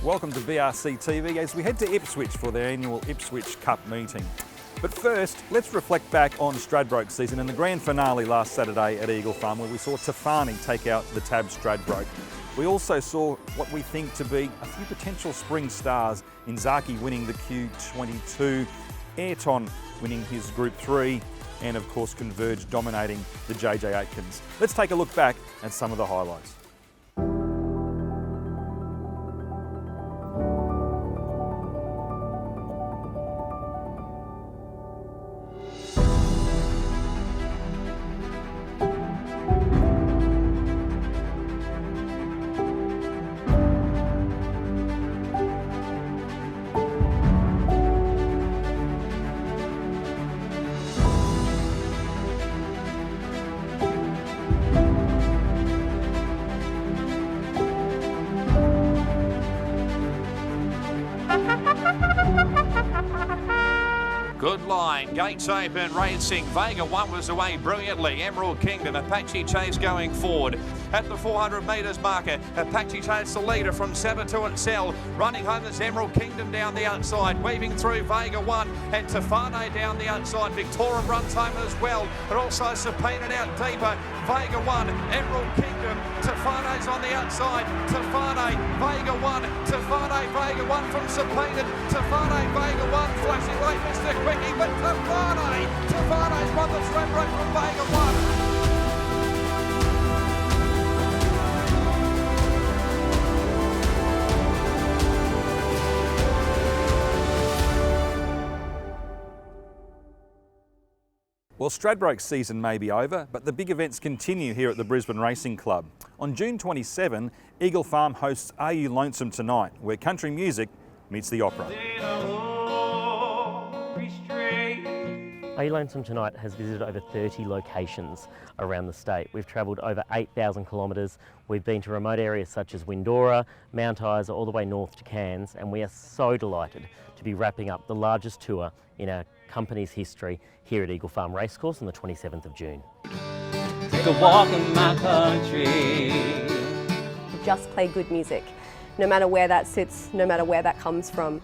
welcome to BRC TV as we head to Ipswich for their annual Ipswich Cup meeting. But first, let's reflect back on Stradbroke season and the grand finale last Saturday at Eagle Farm where we saw Tafani take out the Tab Stradbroke. We also saw what we think to be a few potential spring stars in Zaki winning the Q22, Ayrton winning his Group 3 and of course Converge dominating the JJ Aitkins. Let's take a look back at some of the highlights. Good line, gates open, racing. Vega 1 was away brilliantly. Emerald Kingdom, Apache Chase going forward. At the 400 metres marker, Apache Chase the leader from Sabato and Cell. Running home is Emerald Kingdom down the outside. Weaving through Vega 1 and Tafane down the outside. Victoria runs home as well. But also Subpoenaed out deeper. Vega 1, Emerald Kingdom. Tafane's on the outside. Tafane, Vega 1. Tafane, Vega 1 from Subpoenaed. Tafane, Vega 1. Flashing late, Mr. Quickie, but Tafane's won the Stradbroke from Vega 1. Well, Stradbroke's season may be over, but the big events continue here at the Brisbane Racing Club. On June 27, Eagle Farm hosts Are You Lonesome Tonight, where country music meets the opera. Are You Lonesome Tonight has visited over 30 locations around the state. We've travelled over 8,000 kilometres. We've been to remote areas such as Windora, Mount Isa, all the way north to Cairns, and we are so delighted to be wrapping up the largest tour in our company's history here at Eagle Farm Racecourse on the 27th of June. Take a walk in my country. Just play good music, no matter where that sits, no matter where that comes from.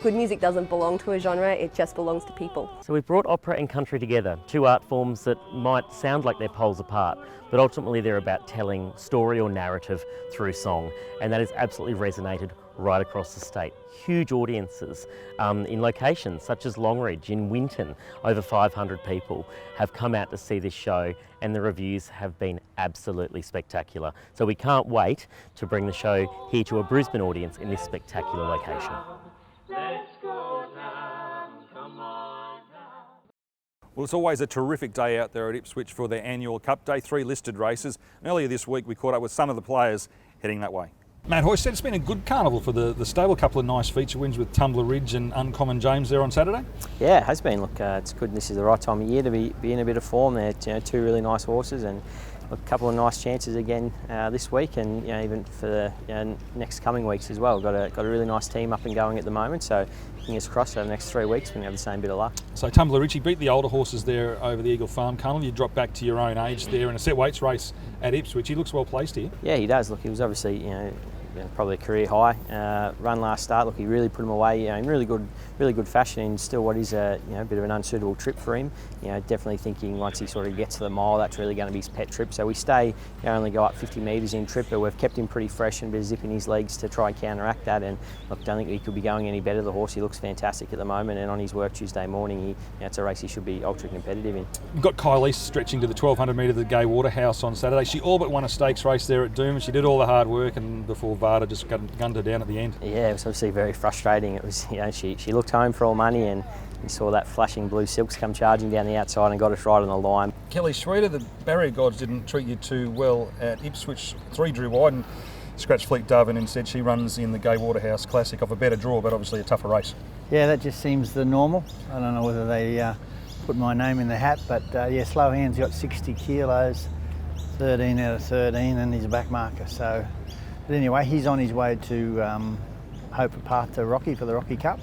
Good music doesn't belong to a genre, it just belongs to people. So we've brought opera and country together, two art forms that might sound like they're poles apart, but ultimately they're about telling story or narrative through song, and that has absolutely resonated right across the state. Huge audiences in locations such as Longridge, in Winton. Over 500 people have come out to see this show and the reviews have been absolutely spectacular. So we can't wait to bring the show here to a Brisbane audience in this spectacular location. Well, it's always a terrific day out there at Ipswich for their annual Cup Day, 3 listed races. And earlier this week we caught up with some of the players heading that way. Matt Hoyce said it's been a good carnival for the stable. A couple of nice feature wins with Tumbler Ridge and Uncommon James there on Saturday. Yeah, it has been. Look, it's good. This is the right time of year to be in a bit of form. They're two really nice horses, and a couple of nice chances again this week, and even for the next coming weeks as well. Got a really nice team up and going at the moment. So fingers crossed over the next 3 weeks we're going to have the same bit of luck. So Tumbler Ridge, you beat the older horses there over the Eagle Farm Carnival. You dropped back to your own age there in a set weights race at Ipswich. He looks well placed here. Yeah, he does. Look, he was obviously probably a career high run last start. Look, he really put him away in really good fashion in still what is a bit of an unsuitable trip for him. Definitely thinking once he sort of gets to the mile, that's really going to be his pet trip. So we stay, only go up 50 metres in trip, but we've kept him pretty fresh and a bit of zip in his legs to try and counteract that. And look, don't think he could be going any better. The horse, he looks fantastic at the moment, and on his work Tuesday morning, it's a race he should be ultra competitive in. We've got Kylise stretching to the 1200 metre of the Gay Waterhouse on Saturday. She all but won a stakes race there at Doom, and she did all the hard work, and before Varda just gunned her down at the end. Yeah, it was obviously very frustrating. It was, she looked home for all money, and you saw that flashing blue silks come charging down the outside and got us right on the line. Kelly SCHWEIDA, the barrier gods didn't treat you too well at Ipswich. 3 drew wide and scratched Fleet Dove, and instead she runs in the Gay Waterhouse Classic off a better draw, but obviously a tougher race. Yeah, that just seems the normal. I don't know whether they put my name in the hat, but Slow Hand's got 60 kilos, 13 out of 13, and he's a back marker. So, but anyway, he's on his way to Hope Path to Rocky for the Rocky Cup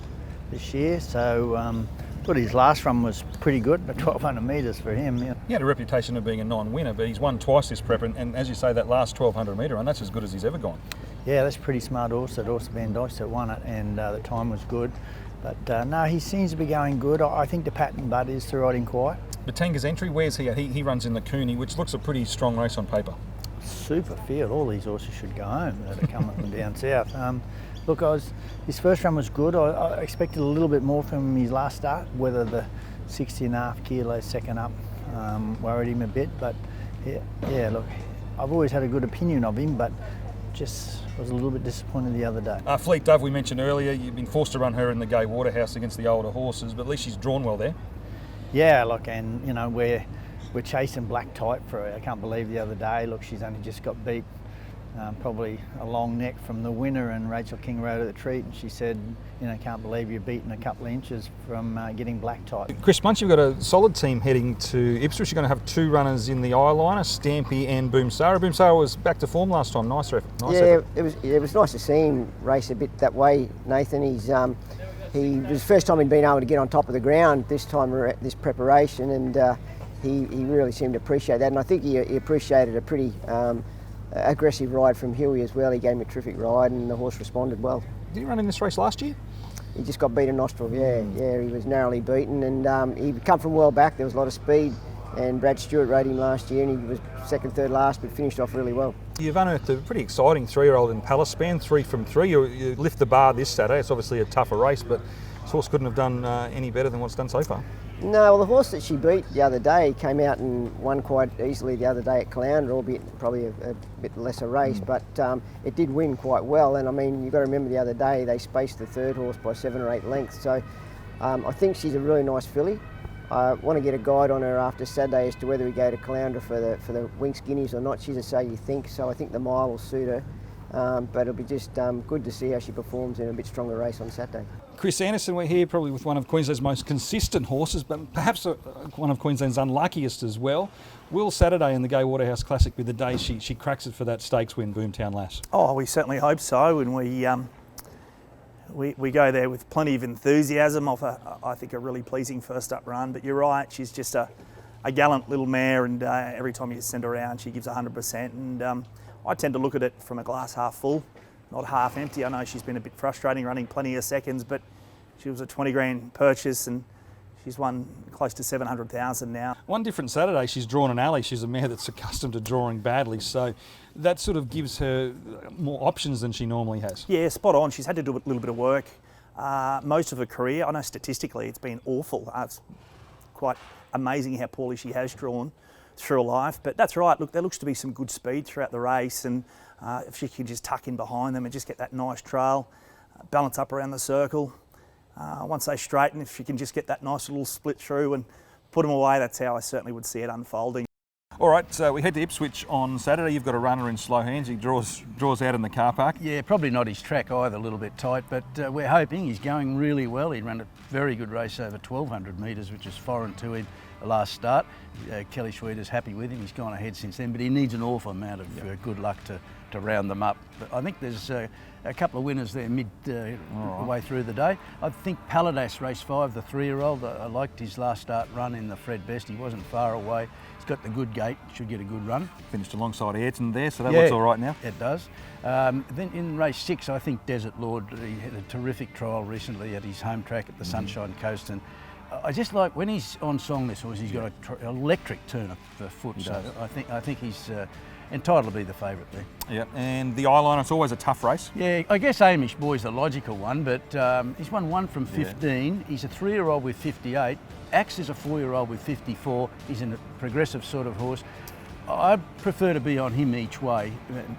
this year. So thought his last run was pretty good, but 1200 metres for him. Yeah. He had a reputation of being a non-winner, but he's won twice this prep, and as you say, that last 1200 metre run, that's as good as he's ever gone. Yeah, that's a pretty smart horse. That horse Van Dyke that won it, and the time was good. But no, he seems to be going good. I think the pattern bud is to ride him quiet. Batanga's entry, where's he at? He runs in the Cooney, which looks a pretty strong race on paper. Super field. All these horses should go home that are coming from down south. Look, his first run was good. I expected a little bit more from his last start. Whether the 60.5 kilos second up worried him a bit, but yeah. Look, I've always had a good opinion of him, but just was a little bit disappointed the other day. Fleet Dove, we mentioned earlier, you've been forced to run her in the Gay Waterhouse against the older horses, but at least she's drawn well there. Yeah, look, and you know, we're chasing black type for her. I can't believe the other day, look, she's only just got beat probably a long neck from the winner, and Rachel King rode at the treat and she said, you know, can't believe you're beaten a couple of inches from getting black type. Chris, once you've got a solid team heading to Ipswich, you're going to have two runners in the eyeliner, Stampy and Boom Sarah. Boom Sarah was back to form last time. Nice effort. It was nice to see him race a bit that way, Nathan. He was the first time he'd been able to get on top of the ground this preparation, and he really seemed to appreciate that, and I think he appreciated a pretty aggressive ride from Huey as well. He gave him a terrific ride and the horse responded well. Did he run in this race last year? He just got beat a nostril, yeah, he was narrowly beaten, and he'd come from well back. There was a lot of speed, and Brad Stewart rode him last year and he was second, third last, but finished off really well. You've unearthed a pretty exciting 3-year-old in Palace Span, 3 from 3. You lift the bar this Saturday. It's obviously a tougher race, but this horse couldn't have done any better than what's done so far. No, well, the horse that she beat the other day came out and won quite easily the other day at Caloundra, albeit probably a bit lesser race, but it did win quite well. And I mean, you've got to remember the other day they spaced the third horse by 7 or 8 lengths. So I think she's a really nice filly. I want to get a guide on her after Saturday as to whether we go to Caloundra for the Winx Guineas or not. She's a say you think, so I think the mile will suit her. But it'll be just good to see how she performs in a bit stronger race on Saturday. Chris Anderson, we're here probably with one of Queensland's most consistent horses, but perhaps one of Queensland's unluckiest as well. Will Saturday in the Gay Waterhouse Classic be the day she cracks it for that stakes win, Boomtown Lass? Oh, we certainly hope so, and we go there with plenty of enthusiasm off I think a really pleasing first up run. But you're right, she's just a gallant little mare, and every time you send her around she gives 100%, and I tend to look at it from a glass half full, not half empty. I know she's been a bit frustrating running plenty of seconds, but she was a 20 grand purchase and she's won close to 700,000 now. One different Saturday, she's drawn an alley. She's a mare that's accustomed to drawing badly, so that sort of gives her more options than she normally has. Yeah, spot on. She's had to do a little bit of work most of her career. I know statistically it's been awful. It's quite amazing how poorly she has drawn through her life, but that's right. Look, there looks to be some good speed throughout the race, and if she can just tuck in behind them and just get that nice trail, balance up around the circle. Once they straighten, if she can just get that nice little split through and put them away, that's how I certainly would see it unfolding. All right, so we head to Ipswich on Saturday. You've got a runner in Slow Hands. He draws out in the car park. Yeah, probably not his track either, a little bit tight, but we're hoping. He's going really well. He ran a very good race over 1,200 metres, which is foreign to him the last start. Kelly SCHWEIDA's happy with him. He's gone ahead since then, but he needs an awful amount of good luck to round them up. But I think there's a couple of winners there way through the day. I think Paladas, race 5, the 3-year-old, I liked his last start run in the Fred Best. He wasn't far away. He's got the good gait, should get a good run. Finished alongside Ayrton there, so that looks all right now. It does. Then in race 6, I think Desert Lord, he had a terrific trial recently at his home track at the Sunshine Coast, and I just like when he's on song, this horse, he's got an electric turn of the foot, so I think he's entitled to be the favourite there. Yeah, and the eyeliner, it's always a tough race. Yeah, I guess Amish Boy's the logical one, but he's won 1 from 15. Yeah. He's a 3-year-old with 58. Axe is a 4-year-old with 54. He's a progressive sort of horse. I prefer to be on him each way.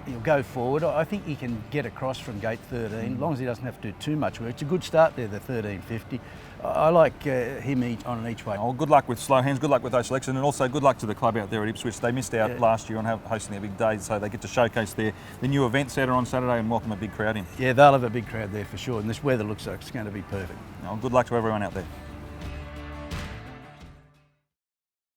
He'll go forward. I think he can get across from gate 13, as long as he doesn't have to do too much work. It's a good start there, the 13.50. I like him on each way. Oh, good luck with Slow Hands, good luck with those selections, and also good luck to the club out there at Ipswich. They missed out last year on hosting their big day, so they get to showcase the new event centre on Saturday and welcome a big crowd in. Yeah, they'll have a big crowd there for sure, and this weather looks like it's going to be perfect. Oh, good luck to everyone out there.